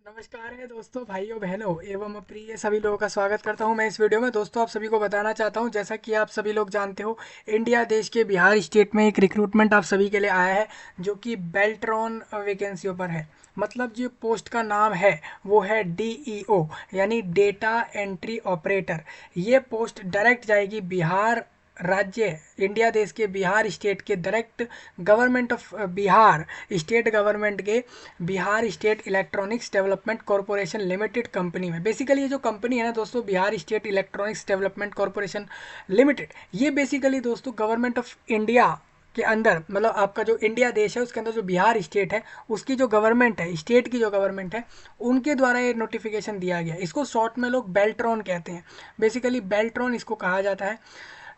नमस्कार है दोस्तों, भाइयों बहनों एवं प्रिय सभी लोगों का स्वागत करता हूं मैं इस वीडियो में। दोस्तों, आप सभी को बताना चाहता हूं, जैसा कि आप सभी लोग जानते हो, इंडिया देश के बिहार स्टेट में एक रिक्रूटमेंट आप सभी के लिए आया है, जो कि बेल्ट्रॉन वैकेंसियों पर है। मतलब जो पोस्ट का नाम है वो है DEO, यानी डेटा एंट्री ऑपरेटर। ये पोस्ट डायरेक्ट जाएगी बिहार राज्य, इंडिया देश के बिहार स्टेट के direct government of Bihar state government के Bihar state electronics development corporation limited company में। बेसिकली ये जो कंपनी है ना दोस्तों, Bihar state electronics development corporation limited, ये बेसिकली दोस्तों गवर्नमेंट ऑफ इंडिया के अंदर, मतलब आपका जो इंडिया देश है उसके अंदर जो बिहार स्टेट है उसकी जो गवर्नमेंट है, स्टेट की जो गवर्नमेंट है, उनके द्वारा ये नोटिफिकेशन दिया गया। इसको शॉर्ट में लोग बेल्ट्रॉन कहते हैं। बेसिकली बेल्ट्रॉन इसको कहा जाता है,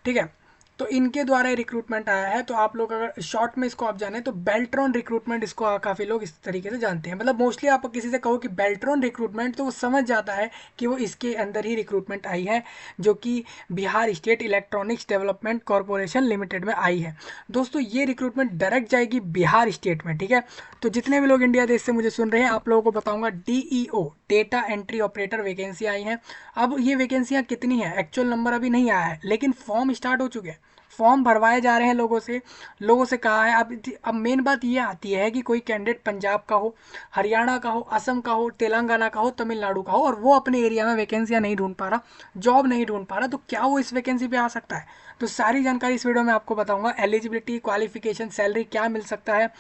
ठीक है। तो इनके द्वारा रिक्रूटमेंट आया है। तो आप लोग अगर शॉर्ट में इसको आप जाने तो बेल्ट्रॉन रिक्रूटमेंट, इसको काफ़ी लोग इस तरीके से जानते हैं। मतलब मोस्टली आप किसी से कहो कि बेल्ट्रॉन रिक्रूटमेंट, तो वो समझ जाता है कि वो इसके अंदर ही रिक्रूटमेंट आई है, जो कि Bihar state electronics development corporation limited में आई है। दोस्तों, ये रिक्रूटमेंट डायरेक्ट जाएगी बिहार स्टेट में, ठीक है। तो जितने भी लोग इंडिया देश से मुझे सुन रहे हैं, आप लोगों को बताऊंगा DEO data entry operator vacancy आई है। अब ये वैकेंसियाँ कितनी है, एक्चुअल नंबर अभी नहीं आया है, लेकिन फॉर्म स्टार्ट हो चुके हैं, फॉर्म भरवाए जा रहे हैं लोगों से कहा है। अब मेन बात ये आती है कि कोई कैंडिडेट पंजाब का हो, हरियाणा का हो, असम का हो, तेलंगाना का हो, तमिलनाडु का हो, और वो अपने एरिया में वैकेंसियां नहीं ढूंढ पा रहा, जॉब नहीं ढूंढ पा रहा, तो क्या वो इस वैकेंसी पे आ सकता है? तो सारी जानकारी इस वीडियो में आपको बताऊंगा। एलिजिबिलिटी, क्वालिफिकेशन, सैलरी क्या मिल सकता है,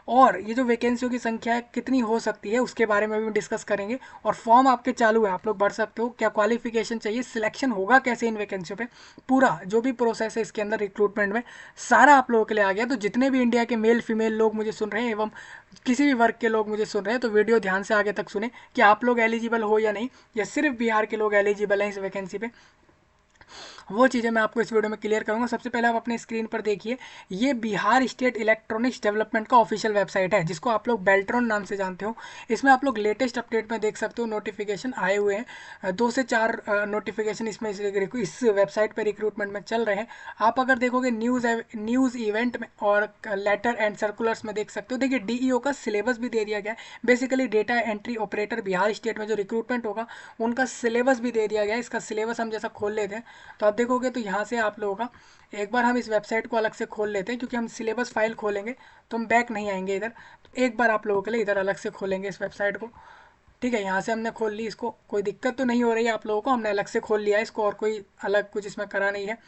और ये जो वैकेंसियों की संख्या है कितनी हो सकती है, उसके बारे में भी डिस्कस करेंगे। और फॉर्म आपके चालू है, आप लोग भर सकते हो। क्या क्वालिफिकेशन चाहिए, सिलेक्शन होगा कैसे इन वैकेंसियों पे, पूरा जो भी प्रोसेस है इसके अंदर रिक्रूटमेंट में, सारा आप लोगों के लिए आ गया। तो जितने भी इंडिया के मेल फीमेल लोग मुझे सुन रहे हैं एवं किसी भी वर्ग के लोग मुझे सुन रहे हैं, तो वीडियो ध्यान से आगे तक सुने कि आप लोग एलिजिबल हो या नहीं, या सिर्फ बिहार के लोग एलिजिबल हैं इस वैकेंसी पे। वो चीज़ें मैं आपको इस वीडियो में क्लियर करूंगा। सबसे पहले आप अपने स्क्रीन पर देखिए, ये बिहार स्टेट इलेक्ट्रॉनिक्स डेवलपमेंट का ऑफिशियल वेबसाइट है, जिसको आप लोग बेल्ट्रॉन नाम से जानते हो। इसमें आप लोग लेटेस्ट अपडेट में देख सकते हो, नोटिफिकेशन आए हुए हैं, 2 से 4 नोटिफिकेशन इसमें इस वेबसाइट पर रिक्रूटमेंट में चल रहे हैं। आप अगर देखोगे न्यूज़ इवेंट में और लेटर एंड सर्कुलर्स में देख सकते हो। देखिए, DEO का सिलेबस भी दे दिया गया है। Basically data entry operator Bihar state में जो रिक्रूटमेंट होगा, उनका सिलेबस भी दे दिया गया है। इसका सिलेबस हम जैसा खोल लेते हैं तो आप देखोगे, तो यहाँ से आप लोगों का, एक बार हम इस वेबसाइट को अलग से खोल लेते हैं, क्योंकि हम सिलेबस फाइल खोलेंगे तो हम बैक नहीं आएंगे इधर। तो एक बार आप लोगों के लिए इधर अलग से खोलेंगे इस वेबसाइट को, ठीक है। यहाँ से हमने खोल ली इसको, कोई दिक्कत तो नहीं हो रही है आप लोगों को, हमने अलग से खोल लिया है इसको, और कोई अलग कुछ इसमें करा नहीं है।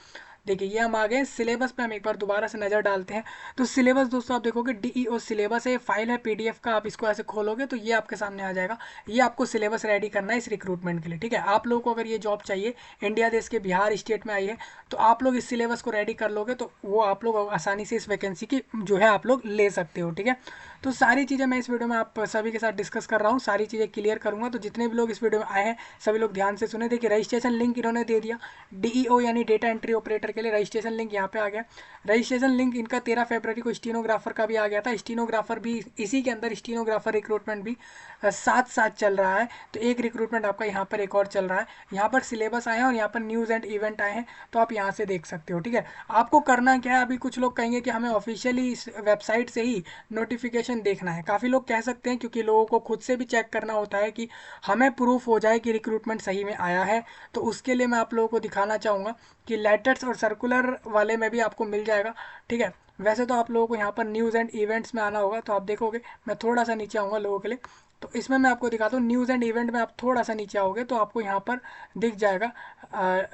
देखिए, ये हम आ गए सिलेबस पे। हम एक बार दोबारा से नज़र डालते हैं। तो सिलेबस दोस्तों आप देखोगे, DEO सिलेबस है, फाइल है PDF का। आप इसको ऐसे खोलोगे तो ये आपके सामने आ जाएगा। ये आपको सिलेबस रेडी करना है इस रिक्रूटमेंट के लिए, ठीक है। आप लोगों को अगर ये जॉब चाहिए, इंडिया देश के बिहार स्टेट में आई है, तो आप लोग इस सिलेबस को रेडी कर लोगे तो वो आप लोग आसानी से इस वैकेंसी की जो है आप लोग ले सकते हो, ठीक है। तो सारी चीज़ें मैं इस वीडियो में आप सभी के साथ डिस्कस कर रहा हूँ, सारी चीज़ें क्लियर करूँगा। तो जितने भी लोग इस वीडियो में आए हैं, सभी लोग ध्यान से सुने। देखिए, रजिस्ट्रेशन लिंक इन्होंने दे दिया, DEO यानी डेटा एंट्री ऑपरेटर के लिए रजिस्ट्रेशन लिंक यहाँ पे आ गया। रजिस्ट्रेशन लिंक इनका 13 फरवरी को स्टीनोग्राफर का भी आ गया था। स्टीनोग्राफर भी इसी के अंदर, स्टीनोग्राफर रिक्रूटमेंट भी साथ साथ चल रहा है। तो एक रिक्रूटमेंट आपका यहाँ पर एक और चल रहा है। यहाँ पर सिलेबस आए हैं और यहाँ पर न्यूज़ एंड इवेंट आए हैं, तो आप यहाँ से देख सकते हो, ठीक है। आपको करना क्या है, अभी कुछ लोग कहेंगे कि हमें ऑफिशियली इस वेबसाइट से ही नोटिफिकेशन देखना है। काफ़ी लोग कह सकते हैं, क्योंकि लोगों को खुद से भी चेक करना होता है कि हमें प्रूफ हो जाए कि रिक्रूटमेंट सही में आया है। तो उसके लिए मैं आप लोगों को दिखाना चाहूँगा कि लेटर्स और सर्कुलर वाले में भी आपको मिल जाएगा, ठीक है। वैसे तो आप लोगों को यहाँ पर न्यूज़ एंड इवेंट्स में आना होगा, तो आप देखोगे, मैं थोड़ा सा नीचे आऊँगा लोगों के लिए। तो इसमें मैं आपको दिखाता हूँ, न्यूज़ एंड इवेंट में आप थोड़ा सा नीचे आओगे तो आपको यहाँ पर दिख जाएगा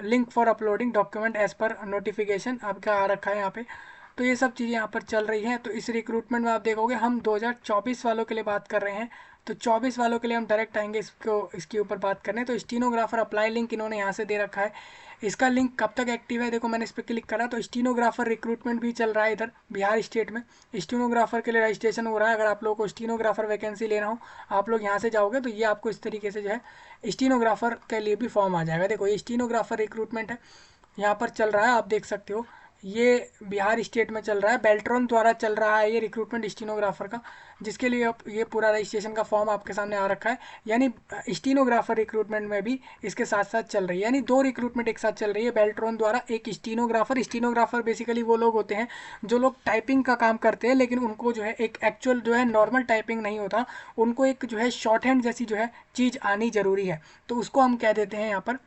link for uploading document as per notification, आपका आ रखा है यहाँ पे। तो ये सब चीज़ें यहाँ पर चल रही हैं। तो इस रिक्रूटमेंट में आप देखोगे, हम 2024 वालों के लिए बात कर रहे हैं। तो 24 वालों के लिए हम डायरेक्ट आएंगे इसके ऊपर बात करने। तो स्टीनोग्राफर अप्लाई लिंक इन्होंने यहाँ से दे रखा है। इसका लिंक कब तक एक्टिव है, देखो मैंने इस पर क्लिक करा तो स्टीनोग्राफर रिक्रूटमेंट भी चल रहा है इधर बिहार स्टेट में। स्टीनोग्राफर के लिए रजिस्ट्रेशन हो रहा है। अगर आप लोगों को स्टीनोग्राफर वैकेंसी लेना हो, आप लोग यहाँ से जाओगे तो ये आपको इस तरीके से जो है स्टीनोग्राफर के लिए भी फॉर्म आ जाएगा। देखो, ये स्टीनोग्राफर रिक्रूटमेंट है, यहाँ पर चल रहा है, आप देख सकते हो। ये बिहार स्टेट में चल रहा है, बेल्ट्रॉन द्वारा चल रहा है ये रिक्रूटमेंट स्टीनोग्राफर का, जिसके लिए अब ये पूरा रजिस्ट्रेशन का फॉर्म आपके सामने आ रखा है। यानी स्टीनोग्राफर रिक्रूटमेंट में भी इसके साथ साथ चल रही है, यानी दो रिक्रूटमेंट एक साथ चल रही है बेल्ट्रॉन द्वारा। एक स्टीनोग्राफर, स्टीनोग्राफर बेसिकली वो लोग होते हैं जो लोग टाइपिंग का काम करते हैं, लेकिन उनको जो है एक एक्चुअल जो है नॉर्मल टाइपिंग नहीं होता, उनको एक जो है शॉर्ट हैंड जैसी जो है चीज़ आनी ज़रूरी है। तो उसको हम कह देते हैं यहाँ पर,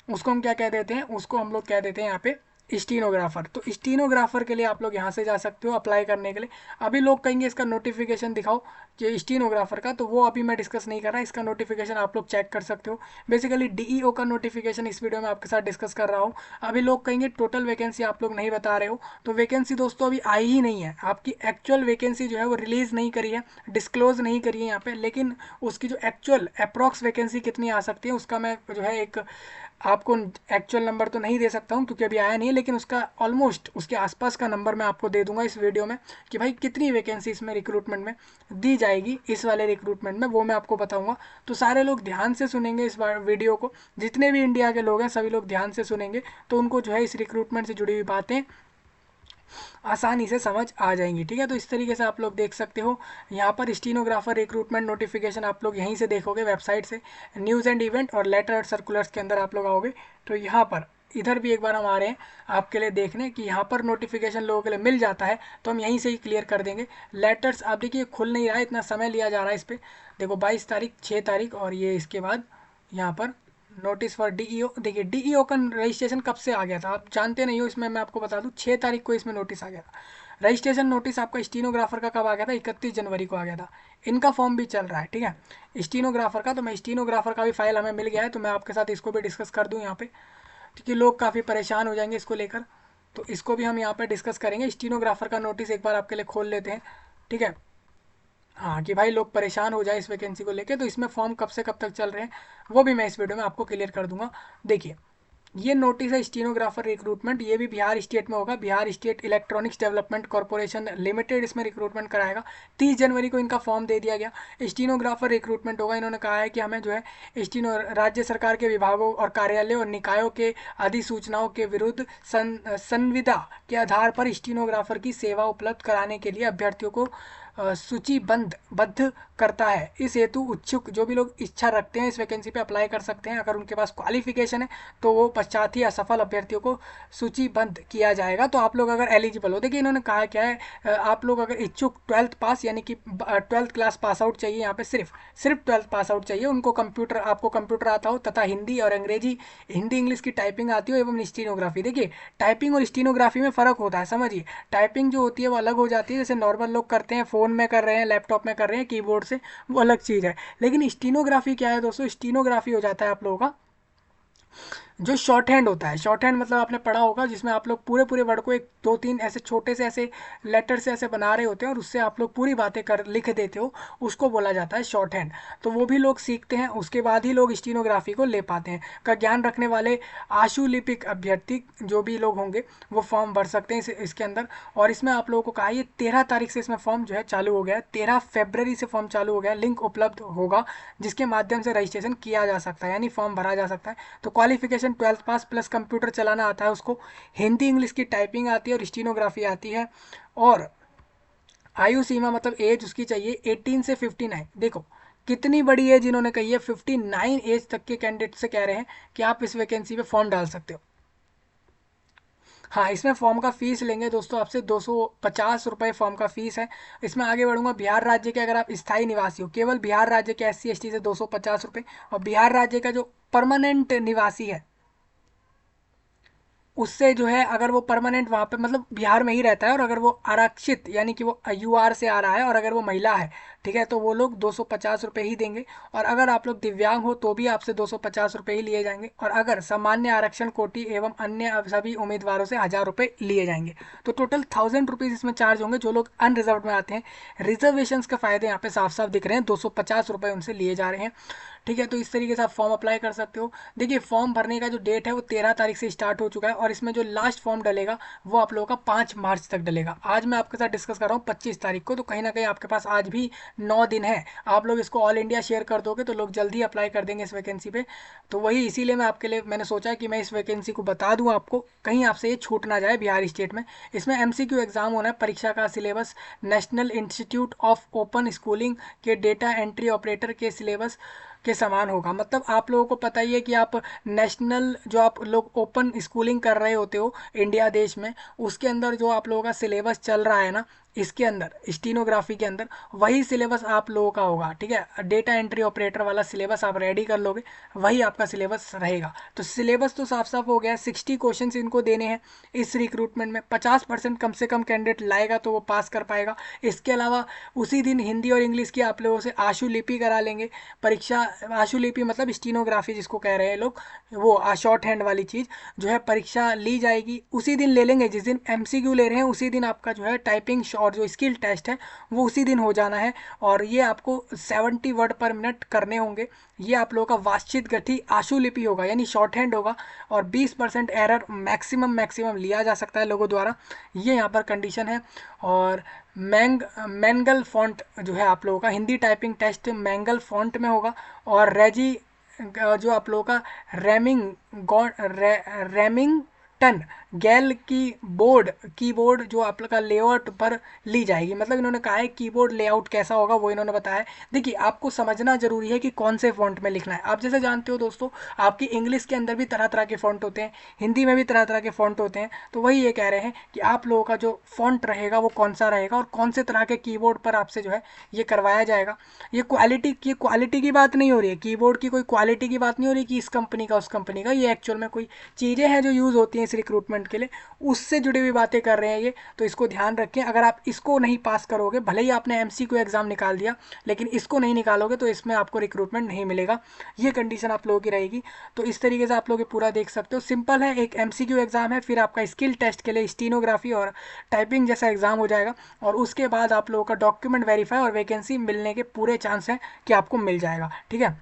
उसको हम क्या कह देते हैं, उसको हम लोग कह देते हैं यहाँ पे स्टीनोग्राफर। तो स्टीनोग्राफर के लिए आप लोग यहाँ से जा सकते हो अप्लाई करने के लिए। अभी लोग कहेंगे इसका नोटिफिकेशन दिखाओ कि स्टीनोग्राफर का, तो वो अभी मैं डिस्कस नहीं कर रहा, इसका नोटिफिकेशन आप लोग चेक कर सकते हो। बेसिकली डीईओ का नोटिफिकेशन इस वीडियो में आपके साथ डिस्कस कर रहा हूँ। अभी लोग कहेंगे टोटल वैकेंसी आप लोग नहीं बता रहे हो, तो वैकेंसी दोस्तों अभी आई ही नहीं है, आपकी एक्चुअल वैकेंसी जो है वो रिलीज़ नहीं करी है, डिस्क्लोज नहीं करी है यहाँ पे, लेकिन उसकी जो एक्चुअल अप्रॉक्स वैकेंसी कितनी आ सकती है उसका मैं जो है एक आपको एक्चुअल नंबर तो नहीं दे सकता हूँ क्योंकि अभी आया नहीं है, लेकिन उसका ऑलमोस्ट उसके आसपास का नंबर मैं आपको दे दूंगा इस वीडियो में कि भाई कितनी वैकेंसी इसमें रिक्रूटमेंट में दी जाएगी, इस वाले रिक्रूटमेंट में वो मैं आपको बताऊंगा। तो सारे लोग ध्यान से सुनेंगे इस वीडियो को, जितने भी इंडिया के लोग हैं सभी लोग ध्यान से सुनेंगे, तो उनको जो है इस रिक्रूटमेंट से जुड़ी हुई बातें आसानी से समझ आ जाएंगी। ठीक है, तो इस तरीके से आप लोग देख सकते हो यहाँ पर स्टीनोग्राफर रिक्रूटमेंट नोटिफिकेशन आप लोग यहीं से देखोगे वेबसाइट से, न्यूज़ एंड इवेंट और लेटर एंड सर्कुलर्स के अंदर आप लोग आओगे तो यहाँ पर इधर भी एक बार हम आ रहे हैं आपके लिए देखने कि यहाँ पर नोटिफिकेशन लोगों के लिए मिल जाता है, तो हम यहीं से ही क्लियर कर देंगे। लेटर्स आप देखिए खुल नहीं रहा है, इतना समय लिया जा रहा है इस पर। देखो 22 तारीख, 6 तारीख और ये इसके बाद यहाँ पर नोटिस फॉर डीईओ। देखिए डीईओ का रजिस्ट्रेशन कब से आ गया था आप जानते नहीं हो, इसमें मैं आपको बता दूं 6 तारीख को इसमें नोटिस आ गया था। रजिस्ट्रेशन नोटिस आपका स्टीनोग्राफर का कब आ गया था, 31 जनवरी को आ गया था। इनका फॉर्म भी चल रहा है, ठीक है, स्टीनोग्राफर का। तो मैं स्टीनोग्राफर का भी फाइल हमें मिल गया है, तो मैं आपके साथ इसको भी डिस्कस कर दूँ यहाँ पे, क्योंकि लोग काफ़ी परेशान हो जाएंगे इसको लेकर, तो इसको भी हम यहाँ पर डिस्कस करेंगे। स्टीनोग्राफर का नोटिस एक बार आपके लिए खोल लेते हैं, ठीक है। हाँ कि भाई लोग परेशान हो जाए इस वैकेंसी को लेके, तो इसमें फॉर्म कब से कब तक चल रहे हैं वो भी मैं इस वीडियो में आपको क्लियर कर दूंगा। देखिए ये नोटिस है स्टीनोग्राफर रिक्रूटमेंट, ये भी बिहार स्टेट में होगा, Bihar state electronics development corporation limited इसमें रिक्रूटमेंट कराएगा। 30 जनवरी को इनका फॉर्म दे दिया गया, स्टीनोग्राफर रिक्रूटमेंट होगा। इन्होंने कहा है कि हमें जो है स्टीनो राज्य सरकार के विभागों और कार्यालयों और निकायों के अधिसूचनाओं के विरुद्ध संविदा के आधार पर स्टीनोग्राफर की सेवा उपलब्ध कराने के लिए अभ्यर्थियों को सूचीबद्ध करता है। इस हेतु इच्छुक जो भी लोग इच्छा रखते हैं इस वैकेंसी पे अप्लाई कर सकते हैं। अगर उनके पास क्वालिफिकेशन है तो वो पश्चात ही असफल अभ्यर्थियों को सूचीबद्ध किया जाएगा। तो आप लोग अगर एलिजिबल हो, देखिए इन्होंने कहा क्या है, आप लोग अगर इच्छुक 12th पास यानी कि 12th क्लास पास आउट चाहिए, यहाँ पे सिर्फ 12th पास आउट चाहिए उनको, कंप्यूटर आपको कंप्यूटर आता हो तथा हिंदी और अंग्रेजी, हिंदी इंग्लिश की टाइपिंग आती हो एवं स्टीनोग्राफी। देखिए टाइपिंग और स्टीनोग्राफी में फ़र्क होता है, समझिए। टाइपिंग जो होती है वो अलग हो जाती है, जैसे नॉर्मल लोग करते हैं, फ़ोन में कर रहे हैं, लैपटॉप में कर रहे हैं, कीबोर्ड से, वो अलग चीज़ है। लेकिन स्टीनोग्राफी क्या है दोस्तों, स्टीनोग्राफी हो जाता है आप लोगों का जो शॉर्ट हैंड होता है। शॉर्ट हैंड मतलब आपने पढ़ा होगा, जिसमें आप लोग पूरे पूरे वर्ड को एक दो तीन ऐसे छोटे से ऐसे लेटर से ऐसे बना रहे होते हैं और उससे आप लोग पूरी बातें कर लिख देते हो, उसको बोला जाता है शॉर्ट हैंड। तो वो भी लोग सीखते हैं, उसके बाद ही लोग स्टीनोग्राफी को ले पाते हैं। का ज्ञान रखने वाले आशुलिपिक अभ्यर्थी जो भी लोग होंगे वो फॉर्म भर सकते हैं इसके अंदर। और इसमें आप लोगों को कहा ये 13 तारीख से इसमें फॉर्म जो है चालू हो गया है, 13 फरवरी से फॉर्म चालू हो गया है। लिंक उपलब्ध होगा जिसके माध्यम से रजिस्ट्रेशन किया जा सकता है, यानी फॉर्म भरा जा सकता है। तो क्वालिफिकेशन 12th पास प्लस कंप्यूटर चलाना आता है उसको, हिंदी इंग्लिश की टाइपिंग आती है और स्टीनोग्राफी आती है। और आयु सीमा मतलब एज उसकी चाहिए 18 से 59। देखो कितनी बड़ी एज इन्होंने कही है, 59 एज तक के कैंडिडेट से कह रहे हैं कि आप इस वैकेंसी पे फॉर्म डाल सकते हो। हाँ इसमें फॉर्म का फीस लेंगे दोस्तों आपसे 250 रुपये फॉर्म का फीस है। इसमें आगे बढ़ूंगा, बिहार राज्य के अगर आप स्थायी निवासी हो, केवल बिहार राज्य के SC ST से 250 रुपये, और बिहार राज्य का जो परमानेंट निवासी है उससे जो है अगर वो परमानेंट वहाँ पे मतलब बिहार में ही रहता है, और अगर वो आरक्षित यानी कि वो UR से आ रहा है और अगर वो महिला है, ठीक है, तो वो लोग 250 रुपये ही देंगे। और अगर आप लोग दिव्यांग हो तो भी आपसे 250 रुपये ही लिए जाएंगे, और अगर सामान्य आरक्षण कोटि एवं अन्य सभी उम्मीदवारों से 1000 रुपये लिए जाएंगे। तो टोटल 1000 रुपीज़ इसमें चार्ज होंगे। जो लोग अनरिजर्व में आते हैं, रिजर्वेशन के फ़ायदे यहाँ पे साफ साफ दिख रहे हैं, 250 रुपये उनसे लिए जा रहे हैं, ठीक है। तो इस तरीके से आप फॉर्म अप्लाई कर सकते हो। देखिए फॉर्म भरने का जो डेट है वो 13 तारीख से स्टार्ट हो चुका है और इसमें जो लास्ट फॉर्म डलेगा वो आप लोगों का 5 मार्च तक डलेगा। आज मैं आपके साथ डिस्कस कर रहा हूँ 25 तारीख को, तो कहीं ना कहीं आपके पास आज भी 9 दिन है। आप लोग इसको ऑल इंडिया शेयर कर दोगे तो लोग जल्दी अप्लाई कर देंगे इस वैकेंसी पे। तो वही इसीलिए मैं आपके लिए मैंने सोचा कि मैं इस वैकेंसी को बता दूं आपको, कहीं आपसे ये छूट ना जाए बिहार स्टेट में। इसमें एमसीक्यू एग्जाम होना है। परीक्षा का syllabus national institute of open schooling के डेटा एंट्री ऑपरेटर के सिलेबस के समान होगा। मतलब आप लोगों को पता ही है कि आप नेशनल जो आप लोग ओपन स्कूलिंग कर रहे होते हो इंडिया देश में, उसके अंदर जो आप लोगों का सिलेबस चल रहा है ना, इसके अंदर स्टीनोग्राफी के अंदर वही सिलेबस आप लोगों का होगा। ठीक है, डेटा एंट्री ऑपरेटर वाला सिलेबस आप रेडी कर लोगे, वही आपका सिलेबस रहेगा। तो सिलेबस तो साफ साफ हो गया। 60 क्वेश्चन इनको देने हैं इस रिक्रूटमेंट में। 50% कम से कम कैंडिडेट लाएगा तो वो पास कर पाएगा। इसके अलावा उसी दिन हिंदी और इंग्लिश की आप लोगों से आशुलिपि करा लेंगे परीक्षा। आशुलिपि मतलब स्टीनोग्राफी जिसको कह रहे हैं लोग, वो शॉर्ट हैंड वाली चीज़ जो है परीक्षा ली जाएगी उसी दिन ले लेंगे। जिस दिन एमसीक्यू ले रहे हैं उसी दिन आपका जो है टाइपिंग और जो स्किल टेस्ट है वो उसी दिन हो जाना है। और ये आपको 70 वर्ड पर मिनट करने होंगे। ये आप लोगों का वांछित गति आशुलिपि होगा यानी शॉर्ट हैंड होगा और 20% एरर मैक्सिमम लिया जा सकता है लोगों द्वारा, ये यहाँ पर कंडीशन है। और मैंगल फॉन्ट जो है आप लोगों का Hindi typing test Mangal font में होगा। और रेजी जो आप लोगों का रेमिंगटन गैल कीबोर्ड जो आप लोग का लेआउट पर ली जाएगी। मतलब इन्होंने कहा है कीबोर्ड लेआउट कैसा होगा वो इन्होंने बताया है। देखिए आपको समझना जरूरी है कि कौन से फॉन्ट में लिखना है। आप जैसे जानते हो दोस्तों, आपकी इंग्लिश के अंदर भी तरह तरह के फॉन्ट होते हैं, हिंदी में भी तरह तरह के फॉन्ट होते हैं। तो वही ये कह रहे हैं कि आप लोगों का जो फॉन्ट रहेगा वो कौन सा रहेगा और कौन से तरह के कीबोर्ड पर आपसे जो है ये करवाया जाएगा। ये क्वालिटी की बात नहीं हो रही है, कीबोर्ड की कोई क्वालिटी की बात नहीं हो रही कि इस कंपनी का उस कंपनी का। ये एक्चुअल में कोई चीज़ें हैं जो यूज़ होती हैं इस रिक्रूटमेंट के लिए, उससे जुड़ी हुई बातें कर रहे हैं ये। तो इसको ध्यान रखें। अगर आप इसको नहीं पास करोगे, भले ही आपने एमसीक्यू एग्जाम निकाल दिया, लेकिन इसको नहीं निकालोगे तो इसमें आपको रिक्रूटमेंट नहीं मिलेगा। ये कंडीशन आप लोगों की रहेगी। तो इस तरीके से आप लोग पूरा देख सकते हो। सिंपल है, एक एमसीक्यू एग्जाम है, फिर आपका स्किल टेस्ट के लिए स्टीनोग्राफी और टाइपिंग जैसा एग्जाम हो जाएगा और उसके बाद आप लोगों का डॉक्यूमेंट वेरीफाई और वैकेंसी मिलने के पूरे चांस हैं कि आपको मिल जाएगा। ठीक है,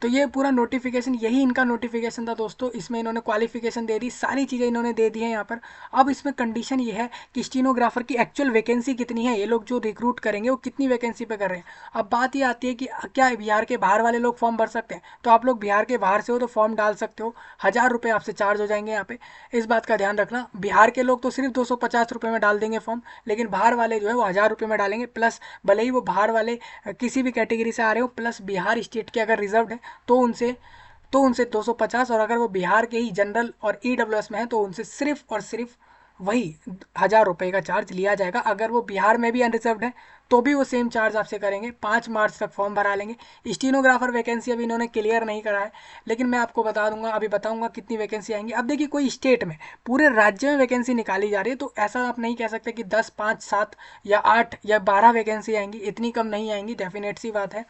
तो ये पूरा नोटिफिकेशन, यही इनका नोटिफिकेशन था दोस्तों। इसमें इन्होंने क्वालिफिकेशन दे दी, सारी चीज़ें इन्होंने दे दी हैं यहाँ पर। अब इसमें कंडीशन ये है कि स्टीनोग्राफर की एक्चुअल वैकेंसी कितनी है, ये लोग जो रिक्रूट करेंगे वो कितनी वैकेंसी पे कर रहे हैं। अब बात ये आती है कि क्या बिहार के बाहर वाले लोग फॉर्म भर सकते हैं। तो आप लोग बिहार के बाहर से हो तो फॉर्म डाल सकते हो। 1000 रुपये आपसे चार्ज हो जाएंगे यहाँ पे, इस बात का ध्यान रखना। बिहार के लोग तो सिर्फ 250 रुपये में डाल देंगे फॉर्म, लेकिन बाहर वाले जो है वो 1000 रुपये में डालेंगे। प्लस भले ही वो बाहर वाले किसी भी कैटेगरी से आ रहे हो, प्लस बिहार स्टेट के अगर रिजर्व है तो उनसे 250, और अगर वो बिहार के ही जनरल और ईडब्ल्यूएस में है तो उनसे सिर्फ और सिर्फ वही 1000 रुपये का चार्ज लिया जाएगा। अगर वो बिहार में भी अनरिजर्व्ड है तो भी वो सेम चार्ज आपसे करेंगे। 5 मार्च तक फॉर्म भरा लेंगे। स्टीनोग्राफर वैकेंसी अभी इन्होंने क्लियर नहीं करा है, लेकिन मैं आपको बता दूंगा, अभी बताऊंगा कितनी वैकेंसी आएंगी। अब देखिए कोई स्टेट में, पूरे राज्य में वैकेंसी निकाली जा रही है, तो ऐसा आप नहीं कह सकते कि 10, 5, 7 या 8 या 12 वैकेंसी आएंगी। इतनी कम नहीं आएंगी, डेफिनेट सी बात है।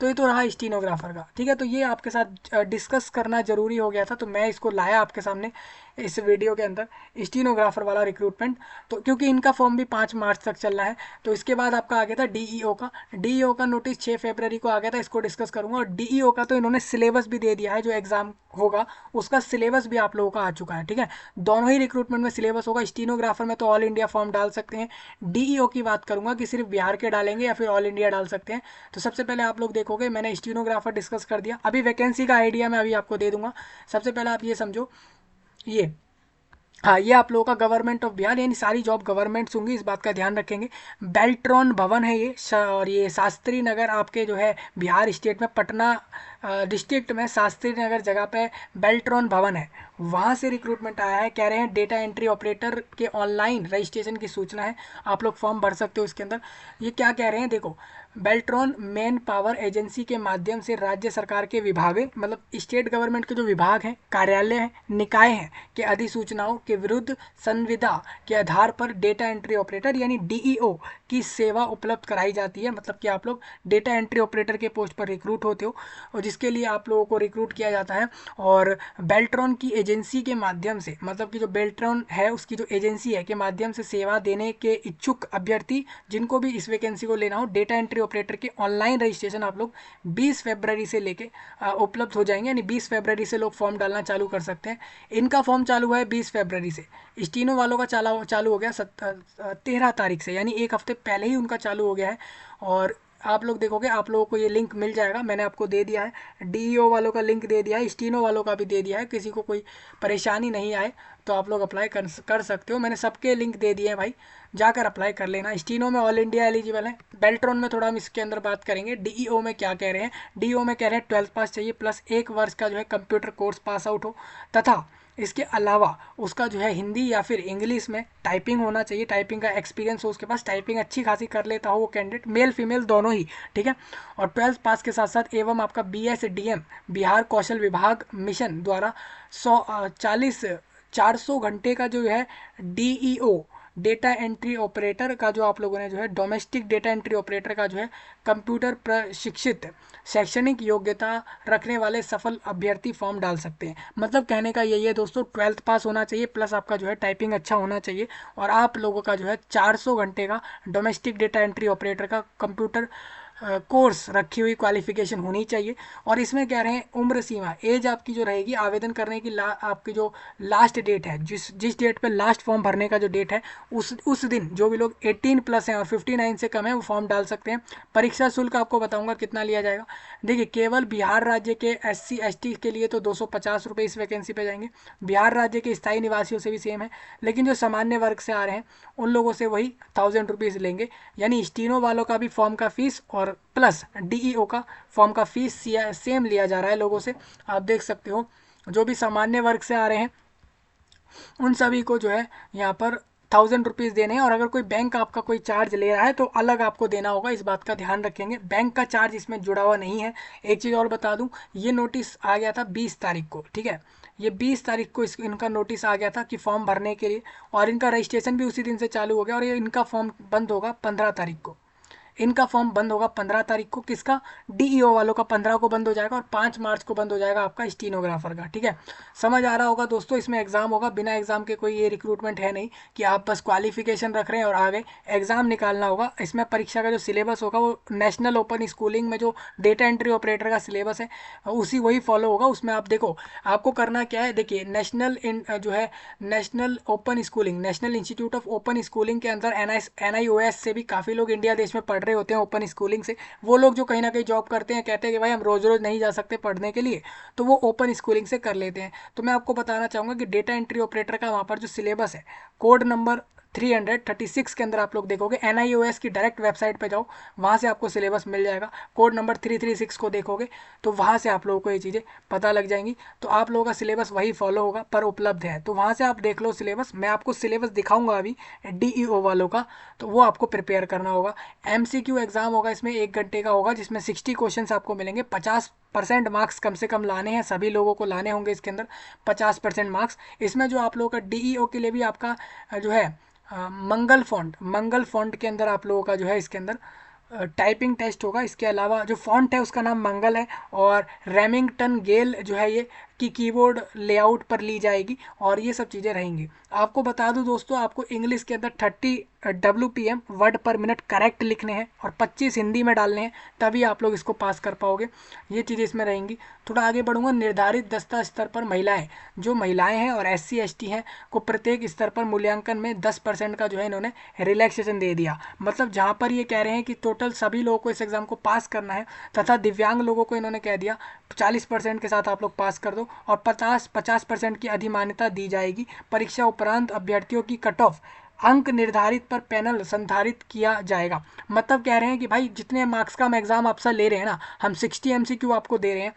तो ये तो रहा स्टीनोग्राफर का। ठीक है, तो ये आपके साथ डिस्कस करना जरूरी हो गया था, तो मैं इसको लाया आपके सामने इस वीडियो के अंदर, स्टीनोग्राफर वाला रिक्रूटमेंट। तो क्योंकि इनका फॉर्म भी 5 मार्च तक चल रहा है। तो इसके बाद आपका आ गया था डीईओ का नोटिस 6 फरवरी को आ गया था। इसको डिस्कस करूंगा। और डीईओ का तो इन्होंने सिलेबस भी दे दिया है, जो एग्जाम होगा उसका सिलेबस भी आप लोगों का आ चुका है। ठीक है, दोनों ही रिक्रूटमेंट में सिलेबस होगा। स्टीनोग्राफर में तो ऑल इंडिया फॉर्म डाल सकते हैं। डीईओ की बात करूंगा कि सिर्फ बिहार के डालेंगे या फिर ऑल इंडिया डाल सकते हैं। तो सबसे पहले आप लोग देखोगे, मैंने स्टीनोग्राफर डिस्कस कर दिया। अभी वैकेंसी का आइडिया मैं अभी आपको दे दूंगा। सबसे पहले आप ये समझो, ये हाँ, ये आप लोगों का गवर्नमेंट ऑफ बिहार, यानी सारी जॉब गवर्नमेंट्स होंगी, इस बात का ध्यान रखेंगे। बेल्ट्रॉन भवन है ये, और ये शास्त्री नगर आपके जो है बिहार स्टेट में पटना डिस्ट्रिक्ट में शास्त्री नगर जगह पे बेल्ट्रॉन भवन है, वहाँ से रिक्रूटमेंट आया है। कह रहे हैं डेटा एंट्री ऑपरेटर के ऑनलाइन रजिस्ट्रेशन की सूचना है, आप लोग फॉर्म भर सकते हो इसके अंदर। ये क्या कह रहे हैं, देखो, बेल्ट्रॉन मैन पावर एजेंसी के माध्यम से राज्य सरकार के विभागों, मतलब स्टेट गवर्नमेंट के जो विभाग हैं, कार्यालय हैं, निकाय हैं, के अधिसूचनाओं के विरुद्ध संविदा के आधार पर डेटा एंट्री ऑपरेटर यानी डीईओ की सेवा उपलब्ध कराई जाती है। मतलब कि आप लोग डेटा एंट्री ऑपरेटर के पोस्ट पर रिक्रूट होते हो और जिसके लिए आप लोगों को रिक्रूट किया जाता है। और बेल्ट्रॉन की एजेंसी के माध्यम से, मतलब कि जो बेल्ट्रॉन है उसकी जो एजेंसी है के माध्यम से सेवा देने के इच्छुक अभ्यर्थी जिनको भी इस वैकेंसी को लेना हो, डेटा एंट्री ऑपरेटर के ऑनलाइन रजिस्ट्रेशन आप लोग 20 फरवरी से लेके उपलब्ध हो जाएंगे, यानी 20 फरवरी से लोग फॉर्म डालना चालू कर सकते हैं। इनका फॉर्म चालू हुआ है 20 फरवरी से, स्टीनो वालों का चालू हो गया 13 तारीख से, यानी एक हफ्ते पहले ही उनका चालू हो गया है। और आप लोग देखोगे आप लोगों को ये लिंक मिल जाएगा, मैंने आपको दे दिया है, डीईओ वालों का लिंक दे दिया है, स्टीनो वालों का भी दे दिया है। किसी को कोई परेशानी नहीं आए तो आप लोग अप्लाई कर सकते हो, मैंने सबके लिंक दे दिए हैं भाई, जाकर अप्लाई कर लेना। स्टीनो में ऑल इंडिया एलिजिबल है, बेल्ट्रॉन में थोड़ा हम इसके अंदर बात करेंगे। डीईओ में क्या कह रहे हैं, डीईओ में कह रहे हैं 12th पास चाहिए प्लस 1 वर्ष का जो है कंप्यूटर कोर्स पास आउट हो, तथा इसके अलावा उसका जो है हिंदी या फिर इंग्लिश में टाइपिंग होना चाहिए, टाइपिंग का एक्सपीरियंस हो उसके पास, टाइपिंग अच्छी खासी कर लेता हो वो कैंडिडेट, मेल फीमेल दोनों ही, ठीक है। और 12th पास के साथ साथ एवं आपका BSDM बिहार कौशल विभाग मिशन द्वारा 400 घंटे का जो है DEO डेटा एंट्री ऑपरेटर का जो आप लोगों ने जो है डोमेस्टिक डेटा एंट्री ऑपरेटर का जो है कंप्यूटर प्रशिक्षित शैक्षणिक योग्यता रखने वाले सफल अभ्यर्थी फॉर्म डाल सकते हैं। मतलब कहने का यही है दोस्तों, 12th पास होना चाहिए प्लस आपका जो है टाइपिंग अच्छा होना चाहिए, और आप लोगों का जो है 400 घंटे का डोमेस्टिक डेटा एंट्री ऑपरेटर का कंप्यूटर कोर्स रखी हुई क्वालिफिकेशन होनी चाहिए। और इसमें कह रहे हैं उम्र सीमा, एज आपकी जो रहेगी आवेदन करने की आपकी जो लास्ट डेट है, जिस डेट पे लास्ट फॉर्म भरने का जो डेट है उस दिन जो भी लोग 18 प्लस हैं और 59 से कम है वो फॉर्म डाल सकते हैं। परीक्षा शुल्क आपको बताऊंगा कितना लिया जाएगा। देखिए केवल बिहार राज्य के SC ST के लिए तो 250 रुपये इस वैकेंसी पे जाएंगे, बिहार राज्य के स्थायी निवासियों से भी सेम है, लेकिन जो सामान्य वर्ग से आ रहे हैं उन लोगों से वही 1000 रुपीज़ लेंगे। यानी स्टीनो वालों का भी फॉर्म का फीस और प्लस DEO का फॉर्म का फीस सेम लिया जा रहा है लोगों से। आप देख सकते हो जो भी सामान्य वर्ग से आ रहे हैं उन सभी को जो है यहाँ पर 1000 रुपीज़ देने हैं, और अगर कोई बैंक आपका कोई चार्ज ले रहा है तो अलग आपको देना होगा, इस बात का ध्यान रखेंगे, बैंक का चार्ज इसमें जुड़ा हुआ नहीं है। एक चीज़ और बता दूं, ये नोटिस आ गया था 20 तारीख को, ठीक है, ये 20 तारीख को इनका नोटिस आ गया था कि फॉर्म भरने के लिए, और इनका रजिस्ट्रेशन भी उसी दिन से चालू हो गया, और ये इनका फॉर्म बंद होगा 15 तारीख को, इनका फॉर्म बंद होगा 15 तारीख को। किसका, DEO वालों का 15 को बंद हो जाएगा, और 5 मार्च को बंद हो जाएगा आपका स्टीनोग्राफर का, ठीक है। समझ आ रहा होगा दोस्तों, इसमें एग्जाम होगा, बिना एग्जाम के कोई ये रिक्रूटमेंट है नहीं कि आप बस क्वालिफिकेशन रख रहे हैं और आ गए, एग्जाम निकालना होगा। इसमें परीक्षा का जो सिलेबस होगा वो नेशनल ओपन स्कूलिंग में जो डेटा एंट्री ऑपरेटर का सिलेबस है उसी वही फॉलो होगा। उसमें आप देखो आपको करना क्या है, देखिए जो है national open schooling, national institute of open schooling के अंदर NIOS से भी काफ़ी लोग इंडिया देश में पढ़ रहे होते हैं ओपन स्कूलिंग से। वो लोग जो कहीं ना कहीं जॉब करते हैं कहते हैं कि भाई हम रोज़ रोज़ नहीं जा सकते पढ़ने के लिए, तो वो ओपन स्कूलिंग से कर लेते हैं। तो मैं आपको बताना चाहूँगा कि डेटा एंट्री ऑपरेटर का वहाँ पर जो सिलेबस है कोड नंबर 336 के अंदर आप लोग देखोगे, NIOS की डायरेक्ट वेबसाइट पे जाओ, वहाँ से आपको सिलेबस मिल जाएगा। कोड नंबर 336 को देखोगे तो वहाँ से आप लोगों को ये चीज़ें पता लग जाएंगी। तो आप लोगों का सिलेबस वही फॉलो होगा पर उपलब्ध है, तो वहाँ से आप देख लो सिलेबस। मैं आपको सिलेबस दिखाऊंगा अभी DEO वालों का, तो वो आपको प्रिपेयर करना होगा। MCQ एग्जाम होगा इसमें, 1 घंटे का होगा, जिसमें 60 क्वेश्चन आपको मिलेंगे। 50% मार्क्स कम से कम लाने हैं, सभी लोगों को लाने होंगे इसके अंदर 50% मार्क्स। इसमें जो आप लोगों का DEO के लिए भी आपका जो है मंगल फॉन्ट के अंदर आप लोगों का जो है इसके अंदर टाइपिंग टेस्ट होगा। इसके अलावा जो फॉन्ट है उसका नाम मंगल है, और रेमिंगटन गेल जो है ये की कीबोर्ड लेआउट पर ली जाएगी, और ये सब चीज़ें रहेंगी। आपको बता दूं दोस्तों, आपको इंग्लिश के अंदर 30 WPM वर्ड पर मिनट करेक्ट लिखने हैं और 25 हिंदी में डालने हैं, तभी आप लोग इसको पास कर पाओगे। ये चीज़ें इसमें रहेंगी। थोड़ा आगे बढ़ूंगा, निर्धारित दस्ता स्तर पर महिलाएं, जो महिलाएं हैं और SC ST हैं को प्रत्येक स्तर पर मूल्यांकन में 10% का जो है इन्होंने रिलैक्सेशन दे दिया। मतलब जहाँ पर ये कह रहे हैं कि टोटल सभी लोगों को इस एग्ज़ाम को पास करना है, तथा दिव्यांग लोगों को इन्होंने कह दिया 40% के साथ आप लोग पास कर दो, और 50% की अधिमान्यता दी जाएगी। परीक्षा उपरांत अभ्यर्थियों की कट ऑफ अंक निर्धारित पर पैनल संधारित किया जाएगा। मतलब कह रहे हैं कि भाई जितने मार्क्स का हम एग्जाम आपसे ले रहे हैं ना, हम 60 MCQ आपको दे रहे हैं,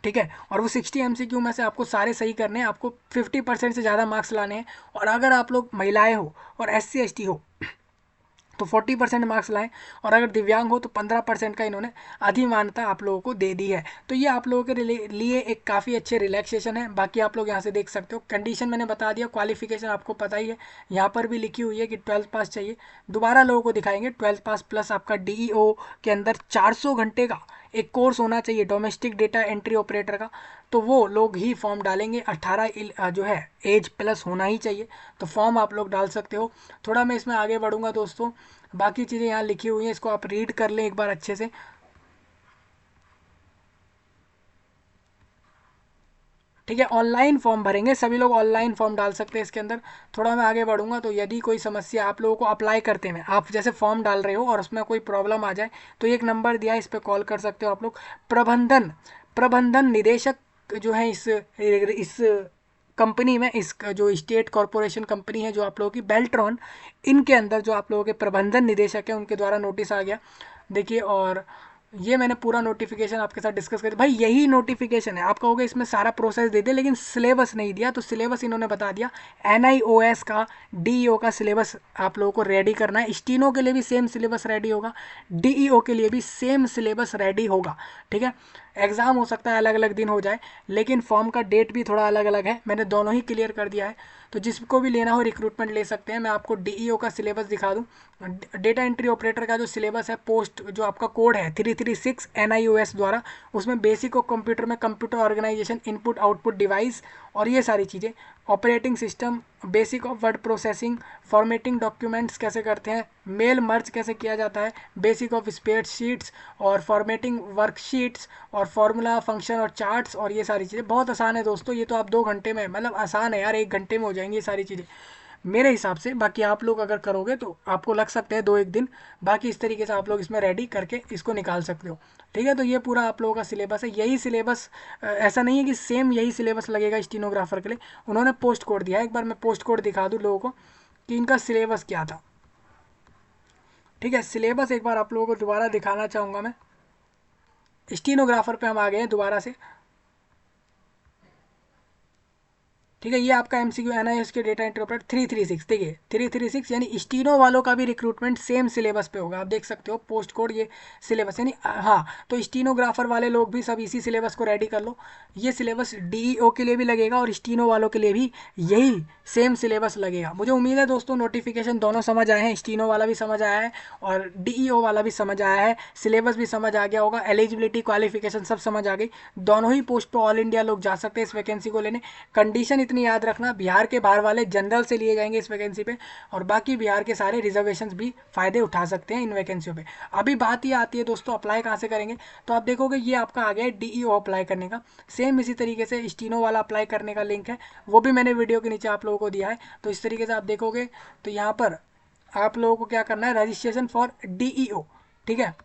ठीक है, और वो 60 MCQ में से आपको सारे सही करने हैं, आपको 50% से ज़्यादा मार्क्स लाने हैं। और अगर आप लोग महिलाएं हो और SC ST हो तो 40% मार्क्स लाएं, और अगर दिव्यांग हो तो 15% का इन्होंने अधिमान्यता आप लोगों को दे दी है। तो ये आप लोगों के लिए एक काफ़ी अच्छे रिलैक्सेशन है। बाकी आप लोग यहाँ से देख सकते हो, कंडीशन मैंने बता दिया, क्वालिफिकेशन आपको पता ही है, यहाँ पर भी लिखी हुई है कि 12th पास चाहिए। दोबारा लोगों को दिखाएंगे 12th पास प्लस आपका DEO के अंदर 400 घंटे का एक कोर्स होना चाहिए डोमेस्टिक डेटा एंट्री ऑपरेटर का, तो वो लोग ही फॉर्म डालेंगे। 18 जो है एज प्लस होना ही चाहिए, तो फॉर्म आप लोग डाल सकते हो। थोड़ा मैं इसमें आगे बढ़ूंगा दोस्तों, बाकी चीज़ें यहाँ लिखी हुई हैं, इसको आप रीड कर लें एक बार अच्छे से। ठीक है, ऑनलाइन फॉर्म भरेंगे, सभी लोग ऑनलाइन फॉर्म डाल सकते हैं इसके अंदर। थोड़ा मैं आगे बढ़ूंगा, तो यदि कोई समस्या आप लोगों को अप्लाई करते में, आप जैसे फॉर्म डाल रहे हो और उसमें कोई प्रॉब्लम आ जाए, तो एक नंबर दिया है, इस पर कॉल कर सकते हो आप लोग। प्रबंधन प्रबंधन निदेशक जो है इस कंपनी में, इस जो स्टेट कॉरपोरेशन कंपनी है जो आप लोगों की बेल्ट्रॉन, इनके अंदर जो आप लोगों के प्रबंधन निदेशक है उनके द्वारा नोटिस आ गया। देखिए, और ये मैंने पूरा नोटिफिकेशन आपके साथ डिस्कस कर दिया। भाई यही नोटिफिकेशन है, आप कहोगे इसमें सारा प्रोसेस दे दिया लेकिन सिलेबस नहीं दिया, तो सिलेबस इन्होंने बता दिया। NIOS का, DEO का सिलेबस आप लोगों को रेडी करना है। स्टीनो के लिए भी सेम सिलेबस रेडी होगा, DEO के लिए भी सेम सिलेबस रेडी होगा। ठीक है, एग्ज़ाम हो सकता है अलग अलग दिन हो जाए, लेकिन फॉर्म का डेट भी थोड़ा अलग अलग है, मैंने दोनों ही क्लियर कर दिया है। तो जिसको भी लेना हो रिक्रूटमेंट ले सकते हैं। मैं आपको DEO का सिलेबस दिखा दूँ। डेटा एंट्री ऑपरेटर का जो सिलेबस है, पोस्ट जो आपका कोड है 336 NIOS द्वारा, उसमें बेसिक ऑफ कंप्यूटर में computer organization, input output device और ये सारी चीज़ें, operating system, basic of word processing, formatting documents कैसे करते हैं, मेल मर्ज कैसे किया जाता है, बेसिक ऑफ स्प्रेडशीट्स और फॉर्मेटिंग वर्कशीट्स और फार्मूला फंक्शन और चार्ट्स और ये सारी चीज़ें। बहुत आसान है दोस्तों, ये तो आप 2 घंटे में, मतलब आसान है यार, 1 घंटे में हो जाएंगी ये सारी चीज़ें मेरे हिसाब से। बाकी आप लोग अगर करोगे तो आपको लग सकते हैं 2-1 दिन, बाकी इस तरीके से आप लोग इसमें रेडी करके इसको निकाल सकते हो। ठीक है, तो ये पूरा आप लोगों का सिलेबस है। यही सिलेबस, ऐसा नहीं है कि सेम यही सिलेबस लगेगा स्टीनोग्राफर के लिए, उन्होंने पोस्ट कोड दिया है। एक बार मैं पोस्ट कोड दिखा दूँ लोगों को कि इनका सिलेबस क्या था। ठीक है, सिलेबस एक बार आप लोगों को दोबारा दिखाना चाहूँगा मैं। स्टीनोग्राफर पे हम आ गए हैं दोबारा से। ठीक है, ये आपका MCQ NIOS के डेटा एंट्री ऑपरेटर 336। देखिए 336 यानी स्टीनो वालों का भी रिक्रूटमेंट सेम सिलेबस पे होगा, आप देख सकते हो पोस्ट कोड ये सिलेबस, यानी हाँ, तो स्टीनोग्राफर वाले लोग भी सब इसी सिलेबस को रेडी कर लो। ये सिलेबस DEO के लिए भी लगेगा और स्टीनो वालों के लिए भी यही सेम सिलेबस लगेगा। मुझे उम्मीद है दोस्तों नोटिफिकेशन दोनों समझ आए हैं, स्टीनो वाला भी समझ आया है और DEO वाला भी समझ आया है, सिलेबस भी समझ आ गया होगा, एलिजिबिलिटी क्वालिफिकेशन सब समझ आ गई। दोनों ही पोस्ट पे ऑल इंडिया लोग जा सकते हैं इस वैकेंसी को लेने। कंडीशन इतनी याद रखना, बिहार के बाहर वाले जनरल से लिए जाएंगे इस वैकेंसी पे, और बाकी बिहार के सारे रिजर्वेशंस भी फ़ायदे उठा सकते हैं इन वैकेंसियों पे। अभी बात ये आती है दोस्तों अप्लाई कहाँ से करेंगे, तो आप देखोगे ये आपका आ गया है DEO अप्लाई करने का। सेम इसी तरीके से स्टीनो वाला अप्लाई करने का लिंक है, वो भी मैंने वीडियो के नीचे आप लोगों को दिया है। तो इस तरीके से आप देखोगे तो यहाँ पर आप लोगों को क्या करना है, रजिस्ट्रेशन फॉर DEO। ठीक है,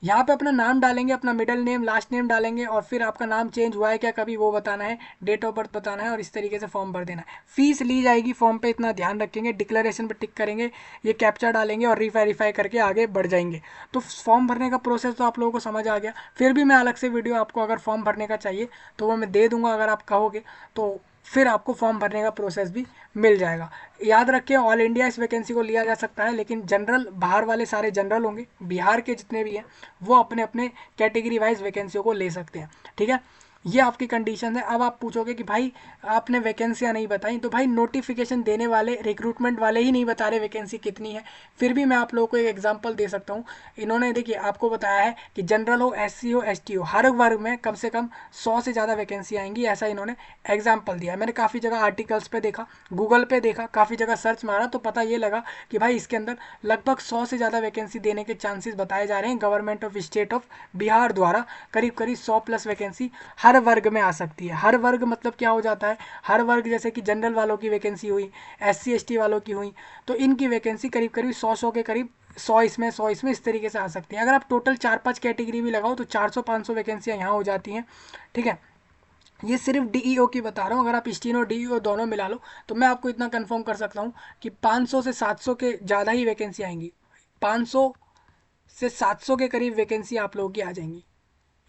यहाँ पे अपना नाम डालेंगे, अपना मिडिल नेम लास्ट नेम डालेंगे, और फिर आपका नाम चेंज हुआ है क्या कभी वो बताना है, डेट ऑफ बर्थ बताना है, और इस तरीके से फॉर्म भर देना है। फीस ली जाएगी फॉर्म पे, इतना ध्यान रखेंगे। डिक्लेरेशन पे टिक करेंगे, ये कैप्चा डालेंगे और रीवेरीफाई करके आगे बढ़ जाएंगे। तो फॉर्म भरने का प्रोसेस तो आप लोगों को समझ आ गया। फिर भी मैं अलग से वीडियो आपको अगर फॉर्म भरने का चाहिए तो वो मैं दे दूंगा, अगर आप कहोगे तो फिर आपको फॉर्म भरने का प्रोसेस भी मिल जाएगा। याद रखिए ऑल इंडिया इस वैकेंसी को लिया जा सकता है, लेकिन जनरल बाहर वाले सारे जनरल होंगे, बिहार के जितने भी हैं वो अपने अपने कैटेगरी वाइज वैकेंसियों को ले सकते हैं। ठीक है, ये आपकी कंडीशन है। अब आप पूछोगे कि भाई आपने वैकेंसियाँ नहीं बताई, तो भाई नोटिफिकेशन देने वाले रिक्रूटमेंट वाले ही नहीं बता रहे वैकेंसी कितनी है। फिर भी मैं आप लोगों को एक एग्जांपल दे सकता हूँ। इन्होंने देखिए आपको बताया है कि जनरल हो, SC हो, ST हो, हर वर्ग में कम से कम 100 से ज़्यादा वैकेंसी आएंगी, ऐसा इन्होंने एग्जाम्पल दिया है। मैंने काफ़ी जगह आर्टिकल्स पे देखा, गूगल पे देखा, काफ़ी जगह सर्च मारा, तो पता ये लगा कि भाई इसके अंदर लगभग 100 से ज़्यादा वैकेंसी देने के चांसेस बताए जा रहे हैं government of state of Bihar द्वारा। करीब करीब 100+ वैकेंसी हर वर्ग में आ सकती है। हर वर्ग मतलब क्या हो जाता है, हर वर्ग जैसे कि जनरल वालों की वैकेंसी हुई, SC ST वालों की हुई, तो इनकी वैकेंसी करीब करीब 100 के करीब, 100 इसमें 100 इसमें, इस तरीके से आ सकती है। अगर आप टोटल 4-5 कैटेगरी भी लगाओ तो 400-500 वैकेंसियाँ यहाँ हो जाती हैं। ठीक है, ये सिर्फ DEO की बता रहा हूँ। अगर आप स्टीनो DEO दोनों मिला लो तो मैं आपको इतना कंफर्म कर सकता हूँ कि 500 से 700 के ज़्यादा ही वैकेंसी आएंगी। 500 से 700 के करीब वैकेंसी आप लोगों की आ जाएंगी,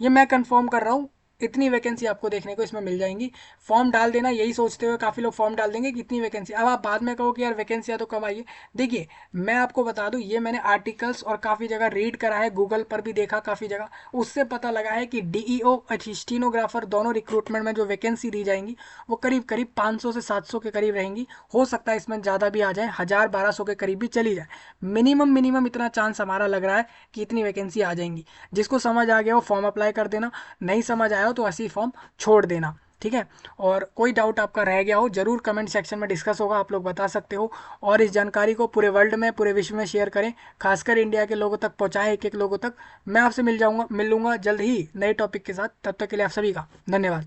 ये मैं कंफर्म कर रहा हूँ। इतनी वैकेंसी आपको देखने को इसमें मिल जाएंगी। फॉर्म डाल देना, यही सोचते हुए काफ़ी लोग फॉर्म डाल देंगे कितनी वैकेंसी। अब आप बाद में कहो कि यार वैकेंसियाँ तो कम आई है। देखिए मैं आपको बता दूं, ये मैंने आर्टिकल्स और काफ़ी जगह रीड करा है, गूगल पर भी देखा काफ़ी जगह, उससे पता लगा है कि DEO स्टीनोग्राफर दोनों रिक्रूटमेंट में जो वैकेंसी दी जाएंगी वो करीब करीब 500 से 700 के करीब रहेंगी। हो सकता है इसमें ज़्यादा भी आ जाए, 1000-1200 के करीब भी चली जाए। मिनिमम इतना चांस हमारा लग रहा है कि इतनी वैकेंसी आ जाएंगी। जिसको समझ आ गया वो फॉर्म अप्लाई कर देना, नहीं समझ आया हो तो ऐसी फॉर्म छोड़ देना, ठीक है। और कोई डाउट आपका रह गया हो जरूर कमेंट सेक्शन में डिस्कस होगा, आप लोग बता सकते हो। और इस जानकारी को पूरे वर्ल्ड में, पूरे विश्व में शेयर करें, खासकर इंडिया के लोगों तक पहुंचाएं, एक एक लोगों तक। मैं आपसे मिल लूंगा जल्द ही नए टॉपिक के साथ। तब तक के लिए आप सभी का धन्यवाद।